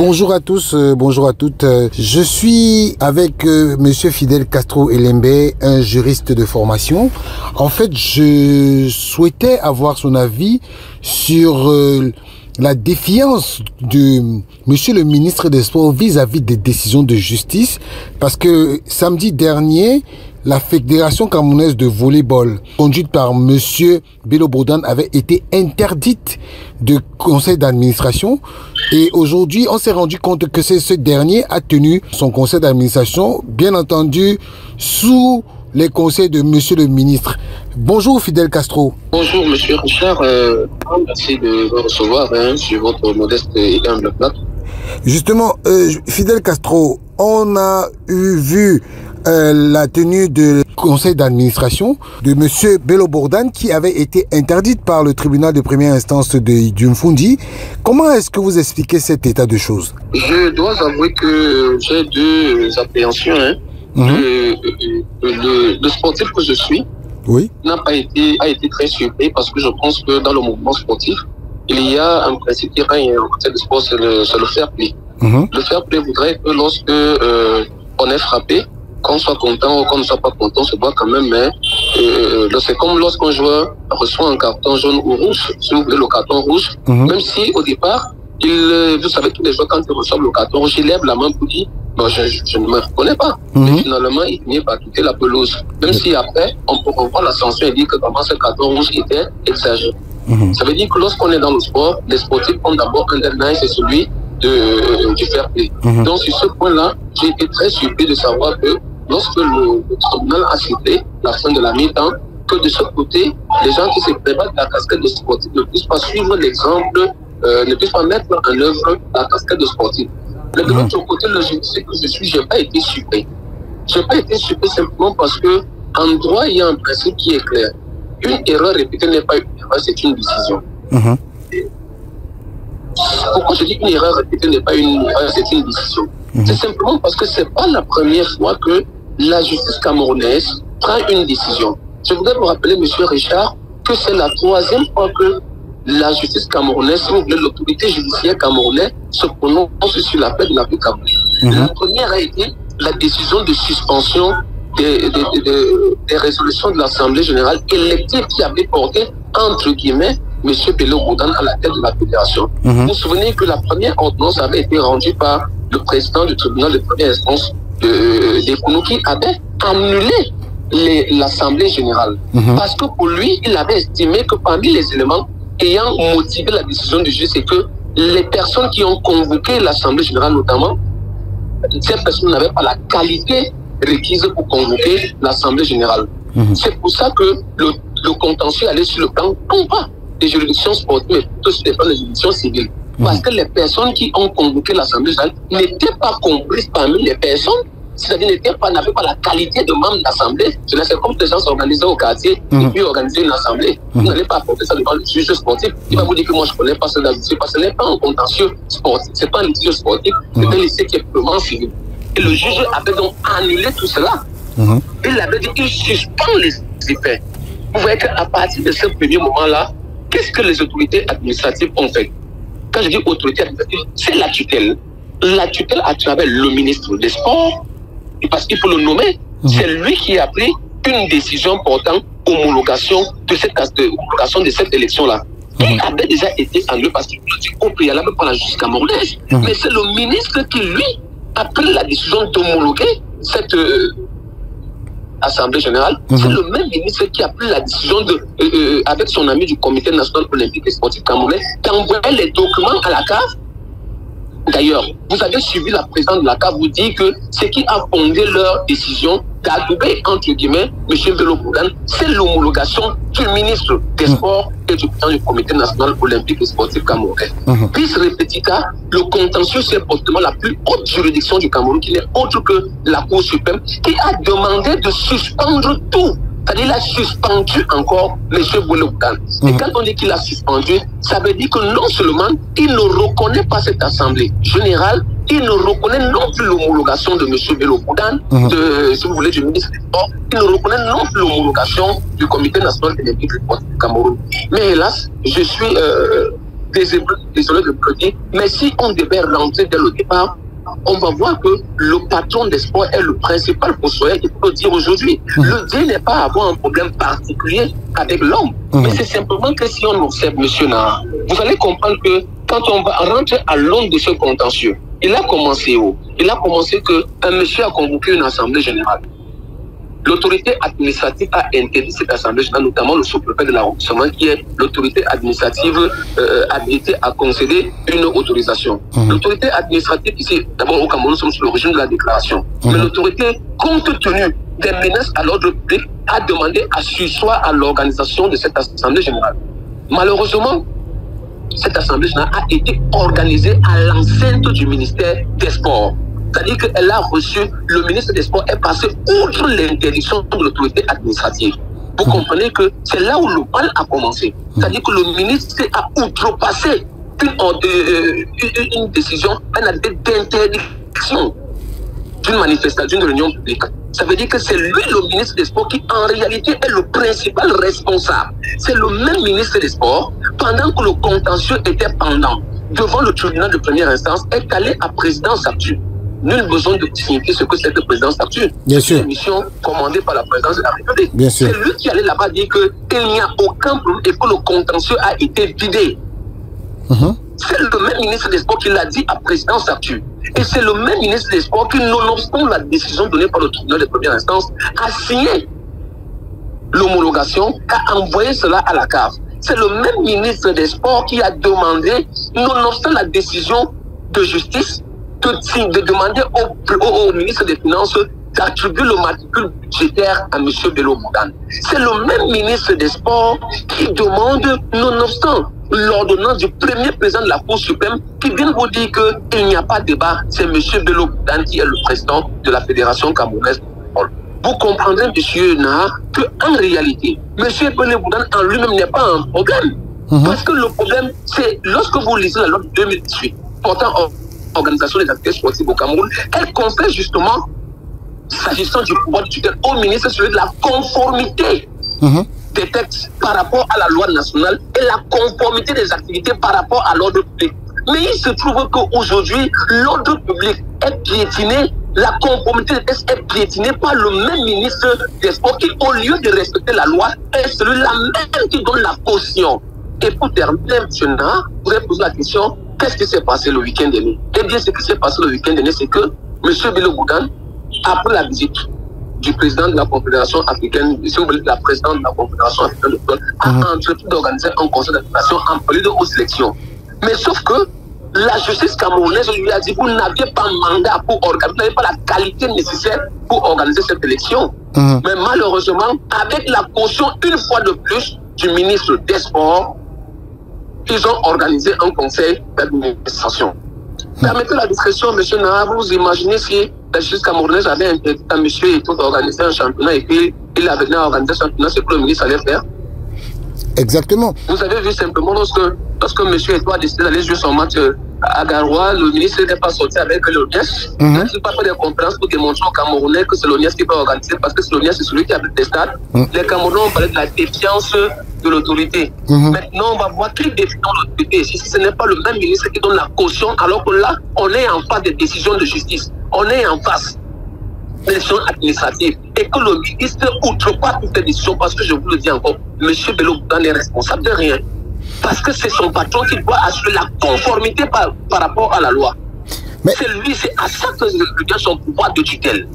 Bonjour à tous, bonjour à toutes. Je suis avec Monsieur Fidel Castro Elembe, un juriste de formation. En fait, je souhaitais avoir son avis sur la défiance de Monsieur le ministre des Sports vis-à-vis des décisions de justice, parce que samedi dernier, la Fédération camerounaise de volleyball, conduite par Monsieur Bello Bourdan, avait été interdite de conseil d'administration. Et aujourd'hui, on s'est rendu compte que ce dernier a tenu son conseil d'administration, bien entendu, sous les conseils de Monsieur le ministre. Bonjour Fidel Castro. Bonjour Monsieur Richard, merci de me recevoir sur votre modeste et humble plateau. Justement, Fidel Castro, on a vu la tenue de conseil d'administration de Monsieur Bello Bourdan qui avait été interdite par le tribunal de première instance de Mfundi. Comment est-ce que vous expliquez cet état de choses? Je dois avouer que j'ai deux appréhensions. Le sportif que je suis a été très surpris parce que je pense que dans le mouvement sportif, il y a un principe qui règne en matière de sport, c'est le fair play. Le fair play voudrait que lorsque on est frappé, qu'on soit content ou qu'on ne soit pas content, on se voit quand même. C'est comme lorsqu'un joueur reçoit un carton jaune ou rouge, si vous voulez le carton rouge, même si au départ, vous savez, tous les joueurs, quand ils reçoivent le carton rouge, ils lèvent la main pour dire bon, je ne me reconnais pas. Mais finalement, il finit par quitter la pelouse. Même si après, on peut revoir la sanction et dire que vraiment ce carton rouge était exagéré. Ça veut dire que lorsqu'on est dans le sport, les sportifs ont d'abord un deadline, c'est celui du fair play. Donc sur ce point-là, j'ai été très surpris de savoir que lorsque le tribunal a cité la fin de la mi-temps, que de ce côté, les gens qui se prévalent de la casquette de sportif ne puissent pas suivre l'exemple, ne puissent pas mettre en œuvre la casquette de sportif. Mais de l'autre côté, le judiciaire que je suis, je n'ai pas été surpris. Je n'ai pas été surpris simplement parce que en droit, il y a un principe qui est clair. Une erreur répétée n'est pas une erreur, c'est une décision. Pourquoi je dis qu'une erreur répétée n'est pas une erreur, c'est une décision? C'est simplement parce que ce n'est pas la première fois que la justice camerounaise prend une décision. Je voudrais vous rappeler, Monsieur Richard, que c'est la troisième fois que la justice camerounaise, si vous voulez, l'autorité judiciaire camerounaise se prononce sur la paix de la vie camerounaise. La première a été la décision de suspension des résolutions de l'Assemblée générale élective qui avait porté, entre guillemets, M. Bello Bourdan à la tête de la fédération. Vous vous souvenez que la première ordonnance avait été rendue par le président du tribunal de première instance des Kounou qui avait annulé l'Assemblée générale. Parce que pour lui, il avait estimé que parmi les éléments ayant motivé la décision du juge, c'est que les personnes qui ont convoqué l'Assemblée générale, notamment, ces personnes n'avaient pas la qualité requise pour convoquer l'Assemblée générale. C'est pour ça que le contentieux allait sur le plan, non pas des juridictions sportives, mais plutôt sur les plans des juridictions civiles. Parce que les personnes qui ont convoqué l'Assemblée générale n'étaient pas comprises parmi les personnes, c'est-à-dire n'avaient pas la qualité de membre d'assemblée. C'est comme les gens s'organisaient au quartier et puis organiser une assemblée. Vous n'allez pas apporter ça devant le juge sportif. Il va vous dire que moi je ne connais pas ça dans le justice, parce que ce n'est pas un contentieux sportif, ce n'est pas un litige sportif, c'est un litige qui est purement civil. Et le juge avait donc annulé tout cela. Il avait dit qu'il suspend les effets. Vous voyez qu'à partir de ce premier moment-là, qu'est-ce que les autorités administratives ont fait? Quand je dis autorité administrative, c'est la tutelle. La tutelle à travers le ministre des Sports, parce qu'il faut le nommer, c'est lui qui a pris une décision portant homologation de cette élection-là. Qui avait déjà été annulée parce qu'il a dit au préalable par la justice camerounaise. Mais c'est le ministre qui, lui, a pris la décision d'homologuer cette Assemblée générale. C'est le même ministre qui a pris la décision avec son ami du Comité national olympique et sportif camerounais, d'envoyer les documents à la CAF. D'ailleurs, vous avez suivi la présidente de la CAF vous dire que ce qui a fondé leur décision d'adouber, entre guillemets, M. Bello Bourdan, c'est l'homologation du ministre des Sports et du président du Comité national olympique et sportif camerounais. Puis, repetita, le contentieux, c'est fortement la plus haute juridiction du Cameroun, qui n'est autre que la Cour suprême, qui a demandé de suspendre tout. C'est-à-dire qu'il a suspendu encore M. Bello Bourdan. Et quand on dit qu'il a suspendu, ça veut dire que non seulement il ne reconnaît pas cette assemblée générale, il ne reconnaît non plus l'homologation de M. Bello Bourdan, si vous voulez, du ministre des Sports, il ne reconnaît non plus l'homologation du Comité national olympique du Cameroun. Mais hélas, je suis désolé de le dire, mais si on devait rentrer dès le départ, on va voir que le patron des sports est le principal fossoyeur, il faut le dire aujourd'hui. Le Dieu n'est pas avoir un problème particulier avec l'homme, mais c'est simplement que si on observe M. Nahar, vous allez comprendre que quand on va rentrer à l'ombre de ce contentieux, il a commencé où? Il a commencé qu'un monsieur a convoqué une assemblée générale. L'autorité administrative a interdit cette assemblée générale, notamment le sous-préfet de l'arrondissement, qui est l'autorité administrative habilitée à concéder une autorisation. L'autorité administrative ici, d'abord au Cameroun, nous sommes sur le régime de la déclaration. Mais l'autorité, compte tenu des menaces à l'ordre public, a demandé à surseoir à l'organisation de cette assemblée générale. Malheureusement, cette assemblée générale a été organisée à l'enceinte du ministère des Sports. C'est-à-dire qu'elle a reçu, le ministre des Sports est passé outre l'interdiction de l'autorité administrative. Vous comprenez que c'est là où le mal a commencé. C'est-à-dire que le ministre a outrepassé une décision, un acte d'interdiction d'une manifestation, d'une réunion publique. Ça veut dire que c'est lui, le ministre des Sports, qui en réalité est le principal responsable. C'est le même ministre des Sports, pendant que le contentieux était pendant devant le tribunal de première instance, est allé à présidence actuelle. Nul besoin de signifier ce que c'est que présidence actuelle. C'est une mission commandée par la présidence de la République. C'est lui qui allait là-bas dire qu'il n'y a aucun problème et que le contentieux a été vidé. C'est le même ministre des Sports qui l'a dit à présidence actuelle. Et c'est le même ministre des Sports qui, nonobstant la décision donnée par le tribunal de première instance, a signé l'homologation, a envoyé cela à la CAF. C'est le même ministre des Sports qui a demandé, nonobstant la décision de justice, de demander au ministre des Finances d'attribuer le matricule budgétaire à M. Bello Bougane. C'est le même ministre des Sports qui demande, nonobstant l'ordonnance du premier président de la Cour suprême, qui vient vous dire qu'il n'y a pas de débat, c'est M. Bello Bougane qui est le président de la Fédération camerounaise de football. Vous comprendrez, M. Nahar, qu'en réalité, M. Bello Bougane en lui-même n'est pas un problème. Parce que le problème, c'est lorsque vous lisez la loi de 2018 portant organisation des activités sportives au Cameroun, elle confère justement, s'agissant du pouvoir du tutelle au ministre, celui de la conformité des textes par rapport à la loi nationale et la conformité des activités par rapport à l'ordre public. Mais il se trouve qu'aujourd'hui, l'ordre public est piétiné, la conformité des textes est piétinée par le même ministre des Sports qui, au lieu de respecter la loi, est celui-là même qui donne la caution. Et pour terminer, M. Nahar, vous avez posé la question, qu'est-ce qui s'est passé le week-end dernier? Eh bien, ce qui s'est passé le week-end dernier, c'est que M. Bello Bougane, après la visite du président de la Confédération africaine, si vous voulez, la présidente de la Confédération africaine de football, a entrepris d'organiser un conseil d'administration en prélude aux élections. Mais sauf que la justice camerounaise lui a dit, vous n'aviez pas mandat pour organiser, vous n'avez pas la qualité nécessaire pour organiser cette élection. Mais malheureusement, avec la caution une fois de plus du ministre des Sports, ils ont organisé un conseil d'administration. Permettez la discrétion, M. Nahar, vous imaginez si la justice camerounaise avait interdit à M. Eto'o d'organiser un championnat et qu'il avait venu organiser un championnat, c'est que le ministre allait faire. Exactement. Vous avez vu simplement lorsque M. Eto'o a décidé d'aller jouer son match à Garoua, le ministre n'était pas sorti avec l'ONIES. Il n'a pas fait des conférences pour démontrer aux Camerounais que c'est l'ONIES qui peut organiser, parce que l'ONIES, c'est celui qui a des stades. Les Camerounais ont parlé de la défiance de l'autorité. Maintenant, on va voir qui défie l'autorité. Si ce n'est pas le même ministre qui donne la caution, alors que là, on est en face des décisions de justice. On est en face des décisions administratives. Et que le ministre outrepasse toutes les décisions, parce que je vous le dis encore, M. Bello Bougane n'est responsable de rien. Parce que c'est son patron qui doit assurer la conformité par rapport à la loi. C'est lui, c'est à ça que lui donne son pouvoir de tutelle.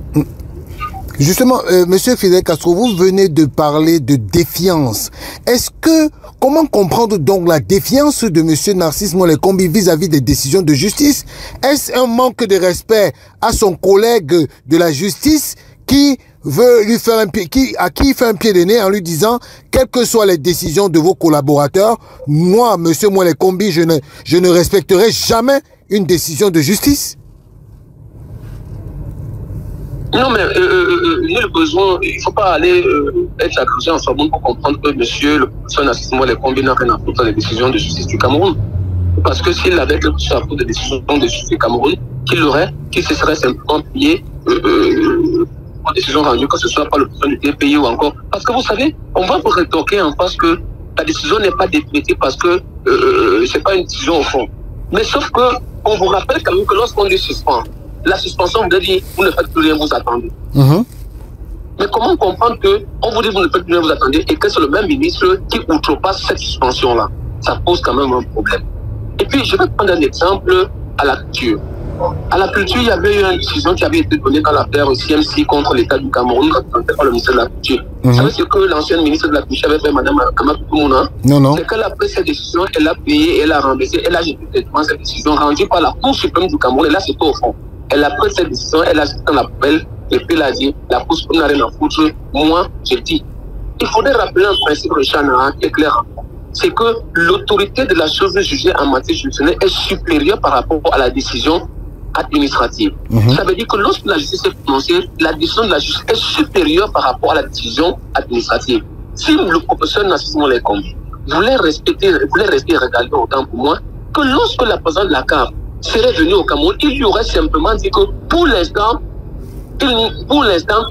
Justement, Monsieur Fidel Castro, vous venez de parler de défiance. Comment comprendre donc la défiance de Monsieur Narcisse Moulay Kombi vis-à-vis des décisions de justice? Est-ce un manque de respect à son collègue de la justice qui veut lui faire à qui il fait un pied de nez en lui disant, quelles que soient les décisions de vos collaborateurs, moi, Monsieur Moulay Kombi, je ne respecterai jamais une décision de justice? Non, mais nul besoin, il ne faut pas aller être accusé en Sorbonne pour comprendre que monsieur le professeur Narcisse Moulay Kombi n'a rien à foutre des décisions de justice du Cameroun. Parce que s'il avait quelque chose à foutre des décisions de justice du Cameroun, qu'il se serait simplement plié aux décisions rendues, que ce soit par le président du pays ou encore. Parce que vous savez, on va vous rétorquer en face que la décision n'est pas définitive parce que c'est pas une décision au fond. Mais sauf que on vous rappelle quand même que lorsqu'on dit suspend, la suspension veut dire vous ne faites plus rien, vous attendez. Mais comment comprendre que on vous dit vous ne faites plus rien, vous attendez et que c'est le même ministre qui outrepasse cette suspension-là? Ça pose quand même un problème. Et puis je vais prendre un exemple à la culture. À la culture, il y avait eu une décision qui avait été donnée dans l'affaire CMC contre l'État du Cameroun, représentée par le ministère de la Culture. Vous savez ce que l'ancienne ministre de la Culture avait fait, Mme Amatou Mouna? Non. C'est qu'elle a pris cette décision, elle a payé, elle a remboursé, elle a jeté cette décision rendue par la Cour suprême du Cameroun. Et là, c'est au fond. Elle a pris cette décision, elle a jeté dans la poubelle, et puis elle a dit, la Cour suprême n'a rien à foutre. Moi, je dis, il faudrait rappeler un principe de Chana qui est clair. C'est que l'autorité de la chose jugée en matière juridictionnelle est supérieure par rapport à la décision administrative. Ça veut dire que lorsque la justice est prononcée, la décision de la justice est supérieure par rapport à la décision administrative. Si le professeur Nassimo Lekombe voulait rester regardé autant pour moi, que lorsque la présidente de la CAF serait venue au Cameroun, il lui aurait simplement dit que pour l'instant,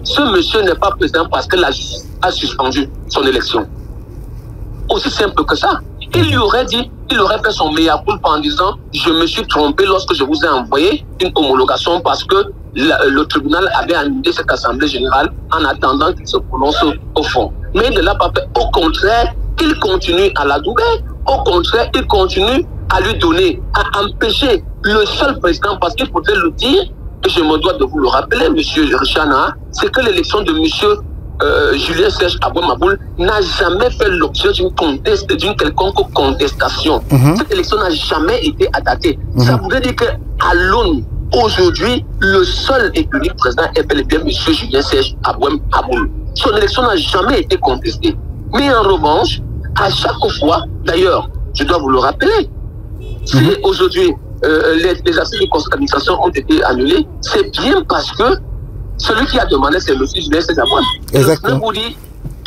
ce monsieur n'est pas président parce que la justice a suspendu son élection. Aussi simple que ça. Il lui aurait dit, il aurait fait son mea culpa en disant je me suis trompé lorsque je vous ai envoyé une homologation parce que le tribunal avait annulé cette assemblée générale en attendant qu'il se prononce au fond. Mais il ne l'a pas fait. Au contraire, il continue à la doubler. Au contraire, il continue à lui donner, à empêcher le seul président, parce qu'il faudrait le dire, et je me dois de vous le rappeler, M. Richard Nah, c'est que l'élection de M. Julien Serge Abouamaboul n'a jamais fait l'objet d'une quelconque contestation. Cette élection n'a jamais été attaquée. Ça voudrait dire qu'à l'ONU, aujourd'hui, le seul et unique président est bel et bien M. Julien Serge Abouamaboul. Son élection n'a jamais été contestée. Mais en revanche, à chaque fois, d'ailleurs, je dois vous le rappeler, si aujourd'hui les assises de conseil d'administration ont été annulées, c'est bien parce que celui qui a demandé, c'est M. Julien Serge Abouamaboul. Exactement. Je vous dis,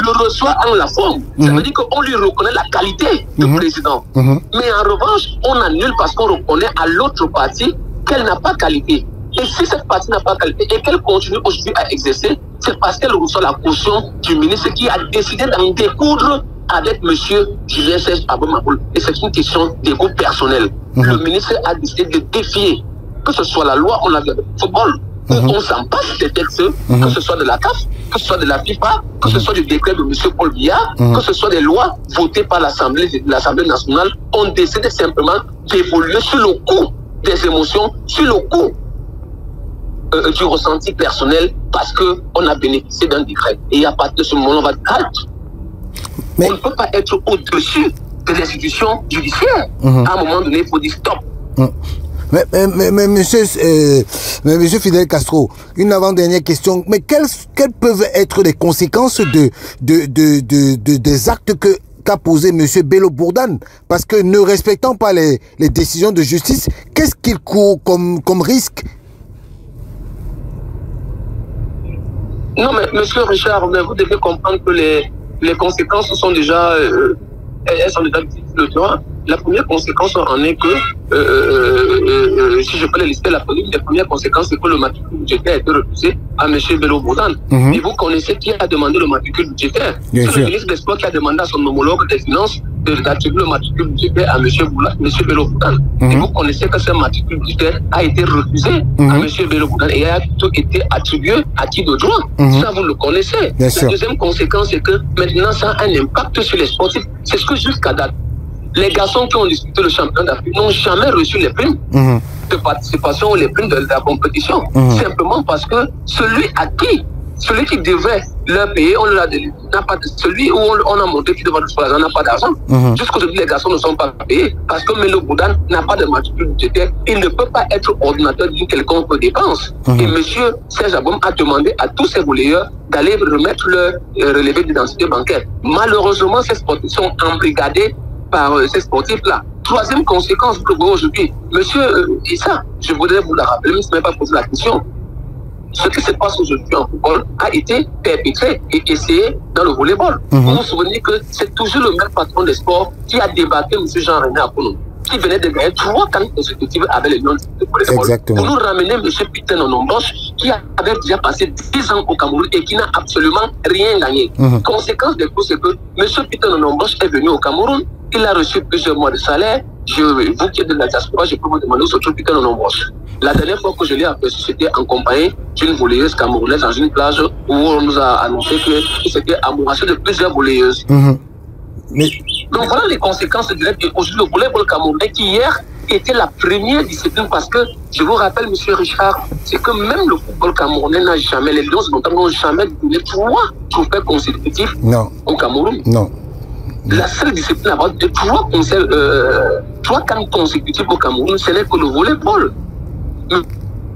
le reçoit en la forme. Ça veut dire qu'on lui reconnaît la qualité de président. Mais en revanche, on annule parce qu'on reconnaît à l'autre partie qu'elle n'a pas qualité. Et si cette partie n'a pas qualité et qu'elle continue aujourd'hui à exercer, c'est parce qu'elle reçoit la caution du ministre qui a décidé d'en découdre avec M. Julien Serge Abouamaboul. Et c'est une question d'égo personnel. Le ministre a décidé de défier, que ce soit la loi, on l'a vu avec le football, on s'en passe des textes, que ce soit de la CAF, que ce soit de la FIFA, que ce soit du décret de M. Paul Biya, que ce soit des lois votées par l'Assemblée nationale, on décide simplement d'évoluer sur le coup des émotions, sur le coup du ressenti personnel, parce qu'on a bénéficié d'un décret. Et à partir de ce moment, on va être halte. On ne peut pas être au-dessus de l'institution judiciaire. À un moment donné, il faut dire stop. Mais monsieur Fidel Castro, une avant-dernière question. Mais quelles peuvent être les conséquences des actes qu'a posé monsieur Bello Bourdane? Parce que ne respectant pas les décisions de justice, qu'est-ce qu'il court comme risque? Non, mais monsieur Richard, vous devez comprendre que les conséquences sont déjà... elles sont déjà visibles le terrain. La première conséquence en est que, si je peux les lister, la première conséquence, c'est que le matricule budgétaire a été refusé à M. Bello Bourdane. Et vous connaissez qui a demandé le matricule budgétaire? C'est le ministre des Sports qui a demandé à son homologue des Finances d'attribuer le matricule budgétaire à M. Bello Bourdane. Et vous connaissez que ce matricule budgétaire a été refusé à M. Bello Bourdane et a tout été attribué à qui de droit. Ça, vous le connaissez. La deuxième conséquence, c'est que maintenant, ça a un impact sur les sportifs. C'est ce que jusqu'à date, les garçons qui ont disputé le championnat d'Afrique n'ont jamais reçu les primes de participation ou les primes de la compétition. Simplement parce que celui qui devait leur payer, on n'a pas de, celui où on a montré qu'il devait recevoir l'argent n'a pas d'argent. Jusqu'aujourd'hui, les garçons ne sont pas payés parce que Bello Bourdane n'a pas de matricule budgétaire. Il ne peut pas être ordinateur d'une quelconque dépense. Et M. Serge Abouamaboul a demandé à tous ses volleyeurs d'aller remettre leur relevé d'identité bancaire. Malheureusement, ces sportifs sont embrigadés par ces sportifs-là. Troisième conséquence, vous le voyez aujourd'hui, monsieur Issa, je voudrais vous la rappeler, mais ce n'est pas posé la question. Ce qui se passe aujourd'hui en football a été perpétré et essayé dans le volleyball. Vous vous souvenez que c'est toujours le même patron des sports qui a débattu M. Jean-René Apono. qui venait de gagner 3 cannes consécutives avec les Lions de volleyball. Pour nous ramener M. Peter Onombosh, qui avait déjà passé 10 ans au Cameroun et qui n'a absolument rien gagné. Conséquence de tout, c'est que M. Peter Onombosh est venu au Cameroun, il a reçu plusieurs mois de salaire. Vous qui êtes de la diaspora, je peux vous demander où se trouve Peter Onombosh. La dernière fois que je l'ai aperçu, c'était en compagnie d'une volleyeuse camerounaise dans une plage où on nous a annoncé que c'était amouraché de plusieurs volleyeuses. Donc voilà les conséquences directes. Aujourd'hui, le volleyball camerounais qui hier était la première discipline parce que, je vous rappelle, M. Richard, c'est que même le football camerounais n'a jamais, les Lions n'ont jamais donné 3 trophées consécutifs au Cameroun. La seule discipline à avoir de 3 cannes consécutives au Cameroun, ce n'est que le volleyball.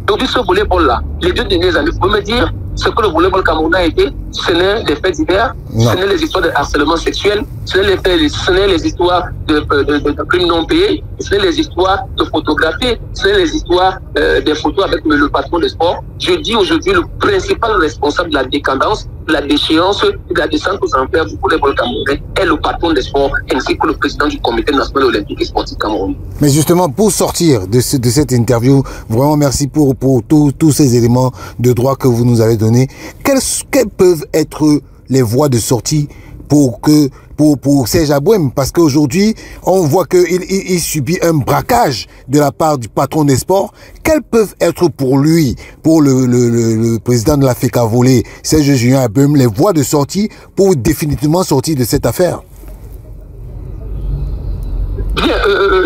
Aujourd'hui, ce volleyball-là, les 2 dernières années, vous pouvez me dire ce que le volleyball camerounais a été, ce n'est des faits divers, ce n'est les histoires de harcèlement sexuel, ce n'est les histoires de crimes non payés, ce n'est les histoires de photographie, ce n'est les histoires des photos avec le patron de sport. Je dis aujourd'hui le principal responsable de la décadence, de la déchéance, de la descente aux enfers du volleyball camerounais est le patron des sports ainsi que le président du comité national olympique et sportif camerounais. Mais justement, pour sortir de cette interview, vraiment merci pour tous ces éléments de droit que vous nous avez donnés. Quelles peuvent être les voies de sortie pour Serge Abouem, parce qu'aujourd'hui, on voit qu'il subit un braquage de la part du patron des sports. Quelles peuvent être pour lui, pour le président de la FECA Volley, Serge Julien Abouem, les voies de sortie pour définitivement sortir de cette affaire? Bien,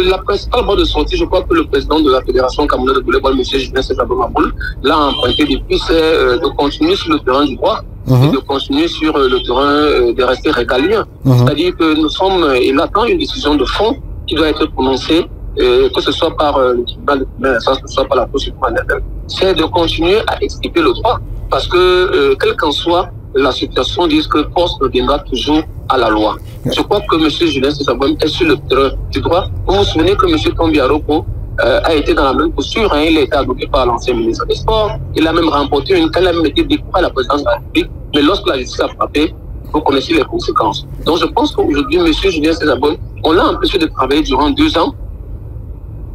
la principale voie de sortie, je crois que le président de la Fédération camerounaise de volleyball, M. Julien Abouem, l'a emprunté depuis, c'est de continuer sur le terrain du droit. Et de continuer sur le terrain de rester régalien. C'est-à-dire que nous sommes, il attend une décision de fond qui doit être prononcée, que ce soit par le tribunal de première instance, que ce soit par la Cour suprême, c'est de continuer à expliquer le droit. Parce que, quelle qu'en soit la situation, disent que force reviendra toujours à la loi. Je crois que M. Julien Abouem est sur le terrain du droit. Vous vous souvenez que M. Tombi Aroko a été dans la même posture, il a été adopté par l'ancien ministre des Sports, il a même remporté une calamité découverte à la présidence de la République, mais lorsque la justice a frappé, vous connaissez les conséquences. Donc je pense qu'aujourd'hui, M. Julien Abouem, on l'a empêché de travailler durant 2 ans,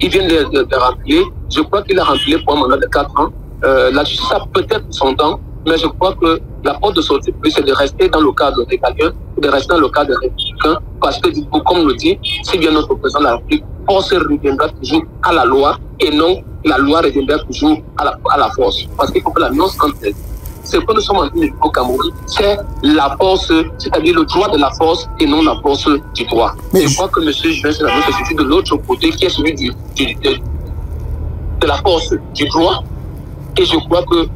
il vient de remplir, je crois qu'il a rempli pour un mandat de 4 ans, la justice a peut-être son temps, mais je crois que la porte de sortie, c'est de rester dans le cadre régalien, de rester dans le cadre républicain, parce que, comme le dit, si bien notre président de la République, force reviendra toujours à la loi, et non la loi reviendra toujours à la force. Parce qu'il faut que la nuance entre ce que nous sommes en train de vivre au Cameroun, c'est la force, c'est-à-dire le droit de la force et non la force du droit. Mais je crois que M. Julien Abouem se situe de l'autre côté, qui est celui de la force du droit, et je crois que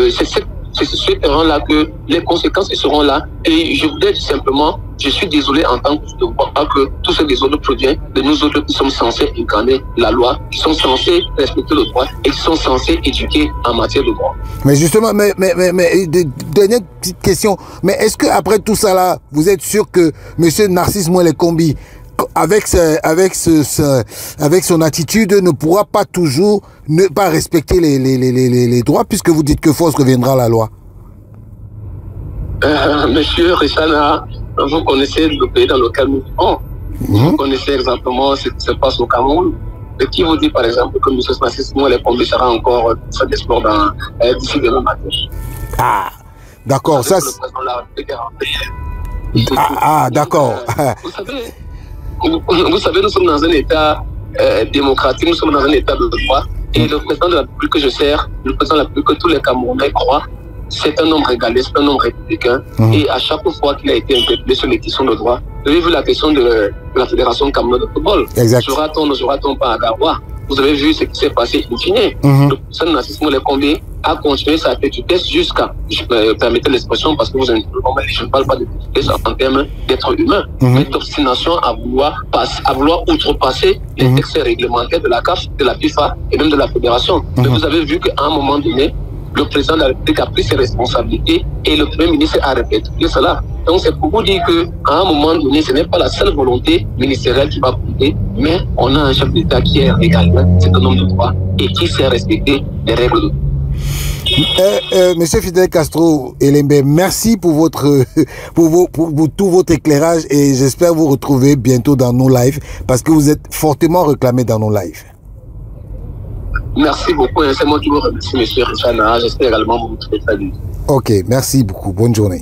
c'est ce terrain-là que les conséquences seront là. Et je voudrais dire simplement, je suis désolé en tant que de voir que tout ce désordre provient de nous autres qui sommes censés incarner la loi, qui sont censés respecter le droit et qui sont censés éduquer en matière de droit. Mais justement, mais dernière petite question, mais est-ce que après tout ça là, vous êtes sûr que M. Narcisse Mouele-Kombi, avec son attitude, ne pourra pas toujours ne pas respecter les droits, puisque vous dites que force reviendra à la loi? Monsieur Richana, vous connaissez le pays dans lequel nous vivons. Vous connaissez exactement ce qui se passe au Cameroun. Et qui vous dit par exemple que M. Narcisse Mouele-Kombi sera encore sur des sports d'ici demain matin? Ah, d'accord. Ça, d'accord. Vous savez, nous sommes dans un État démocratique, nous sommes dans un État de droit. Et le président de la République que je sers, le président de la République que tous les Camerounais croient, c'est un homme régalé, c'est un homme républicain. Et à chaque fois qu'il a été interpellé sur les questions de droit, vous avez vu la question de la Fédération camerounaise de football. Sera-t-on, ne sera-t-on pas à Garoua? Vous avez vu ce qui s'est passé in fine. Le président Narcisse Mouele-Kombi a continué sa petitesse jusqu'à, permettez l'expression parce que je ne parle pas de petitesse en termes d'être humain, mais d'obstination à vouloir outrepasser les textes réglementaires de la CAF, de la FIFA et même de la Fédération. Mais vous avez vu qu'à un moment donné, le président de la République a pris ses responsabilités et le Premier ministre a répété cela. Donc c'est pour vous dire qu'à un moment donné, ce n'est pas la seule volonté ministérielle qui va compter, mais on a un chef d'État qui est régalien, c'est un homme de droit et qui sait respecter les règles de droit. Monsieur Fidel Castro Elembe, merci pour votre pour tout votre éclairage et j'espère vous retrouver bientôt dans nos lives parce que vous êtes fortement réclamé dans nos lives. Merci beaucoup. C'est moi qui vous remercie, monsieur Richard. J'espère également vous retrouver. Salut. Ok, merci beaucoup. Bonne journée.